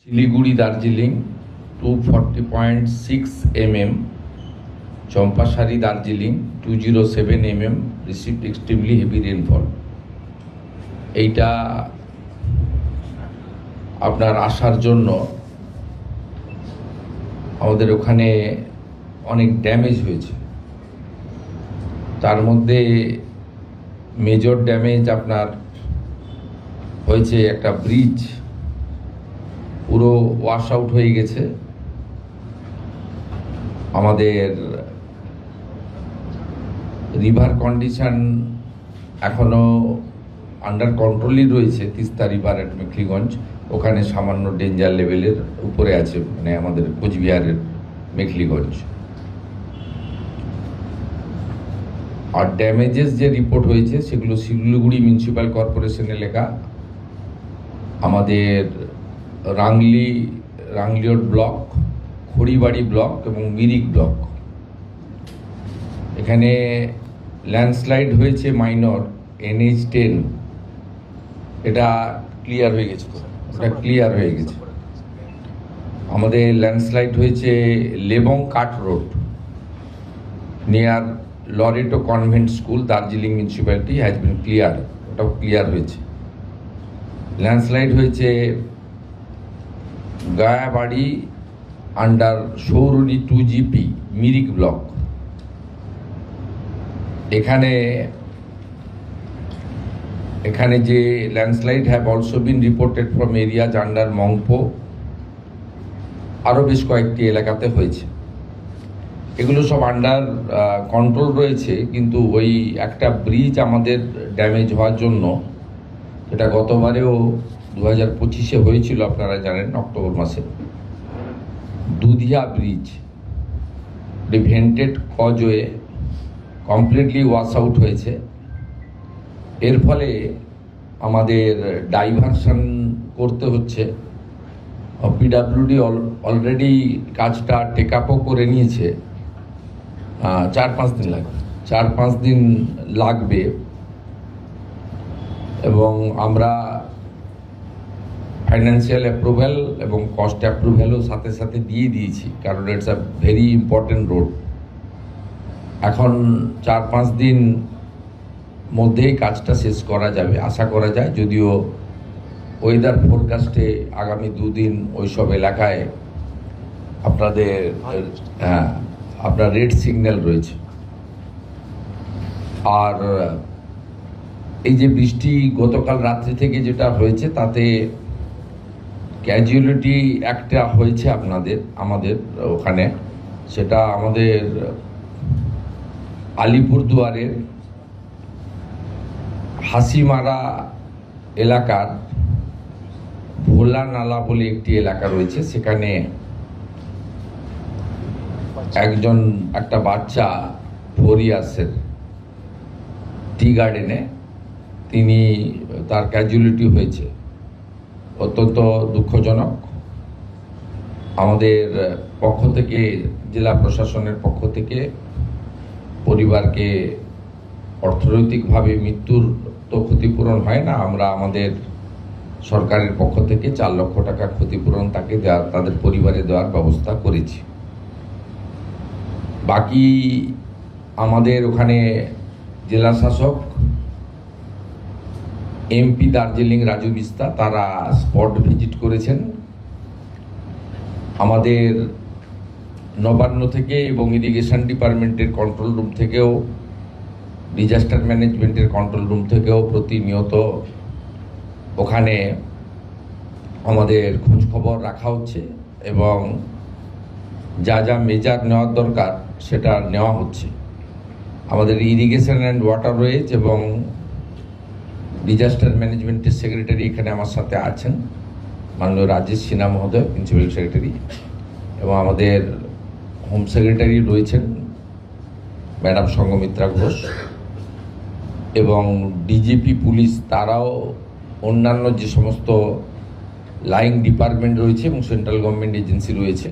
Siliguri Darjeeling 240.6 mm, চম্পাশারি Darjeeling 207 mm received extremely heavy rainfall. এইটা আপনার আসার জন্য আমাদের ওখানে অনেক ড্যামেজ হয়েছে। তার মধ্যে মেজর ড্যামেজ আপনার হয়েছে একটা ব্রিজ পুরো ওয়াশ আউট হয়ে গেছে। আমাদের রিভার কন্ডিশন এখনো আন্ডার কন্ট্রোলই রয়েছে। তিস্তা রিভার এট মেখলিগঞ্জ ওখানে সামান্য ডেঞ্জার লেভেলের উপরে আছে, মানে আমাদের কোচবিহারের মেখলিগঞ্জ। আর ড্যামেজেস যে রিপোর্ট হয়েছে সেগুলো শিলিগুড়ি মিউনিসিপ্যাল কর্পোরেশন এলাকা, আমাদের রাংলিওট ব্লক, খড়িবাড়ি ব্লক এবং মিরিক ব্লক। এখানে ল্যান্ডস্লাইড হয়েছে মাইনর NH10, এটা ক্লিয়ার হয়ে গেছে, আমাদের ল্যান্ডস্লাইড হয়েছে Lebong cart road near Loreto Convent School, Darjeeling municipality has been clear, ওটাও ক্লিয়ার হয়েছে। ল্যান্ডস্লাইড হয়েছে Gayabari under Sourani 2GP Mirik block. এখানে যে landslide have also been reported from areas under Mungpoo, আরও বেশ কয়েকটি এলাকাতে হয়েছে। এগুলো সব আন্ডার কন্ট্রোল রয়েছে, কিন্তু ওই একটা ব্রিজ আমাদের ড্যামেজ হওয়ার জন্য, এটা গতবারেও 2025-এ হয়েছিল, আপনারা জানেন অক্টোবর মাসে, Dudhia bridge prevented causeway completely wash out হয়েছে। এর ফলে আমাদের ডাইভারশন করতে হচ্ছে। PWD অলরেডি কাজটা টেক আপও করে নিয়েছে। 4-5 দিন লাগবে এবং আমরা ফাইন্যান্সিয়াল অ্যাপ্রুভ্যাল এবং কস্ট অ্যাপ্রুভ্যালও সাথে সাথে দিয়ে দিয়েছি, কারণ it's a very important road. এখন 4-5 দিন মধ্যেই কাজটা শেষ করা যাবে আশা করা যায়, যদিও ওয়েদার ফোরকাস্টে আগামী 2 দিন ওইসব এলাকায় আপনার রেড সিগন্যাল রয়েছে। আর এই যে বৃষ্টি গতকাল রাত্রি থেকে যেটা হয়েছে, তাতে ক্যাজুয়ালিটি একটা হয়েছে আমাদের ওখানে, সেটা আমাদের আলিপুরদুয়ারের হাসিমারা এলাকার ভোলা নালা বলে একটি এলাকা রয়েছে। সেখানে একটা বাচ্চা 4 ইয়ার্সের টি গার্ডেনে তার ক্যাজুয়ালিটি হয়েছে, অত্যন্ত দুঃখজনক। আমাদের পক্ষ থেকে, জেলা প্রশাসনের পক্ষ থেকে পরিবারকে অর্থনৈতিকভাবে, মৃত্যুর তো ক্ষতিপূরণ হয় না, আমরা আমাদের সরকারের পক্ষ থেকে 4 লক্ষ টাকা ক্ষতিপূরণ তাদের পরিবারে দেওয়ার ব্যবস্থা করেছি। বাকি আমাদের ওখানে জেলা শাসক MP দার্জিলিং রাজু বিস্তা, তারা স্পট ভিজিট করেছেন। আমাদের নবান্ন থেকে এবং ইরিগেশন ডিপার্টমেন্টের কন্ট্রোল রুম থেকেও, ডিজাস্টার ম্যানেজমেন্টের কন্ট্রোল রুম থেকেও প্রতিনিয়ত ওখানে আমাদের খোঁজ খবর রাখা হচ্ছে এবং যা মেজার নেওয়ার দরকার সেটা নেওয়া হচ্ছে। আমাদের ইরিগেশন অ্যান্ড ওয়াটারওয়েজ এবং ডিজাস্টার ম্যানেজমেন্টের সেক্রেটারি এখানে আমার সাথে আছেন, মাননীয় রাজেশ সিনহা মহোদয়, প্রিন্সিপাল সেক্রেটারি, এবং আমাদের হোম সেক্রেটারি রয়েছেন ম্যাডাম সঙ্গমিত্রা ঘোষ, এবং DGP পুলিশ, তারাও অন্যান্য যে সমস্ত লাইং ডিপার্টমেন্ট রয়েছে এবং সেন্ট্রাল গভর্নমেন্ট এজেন্সি রয়েছে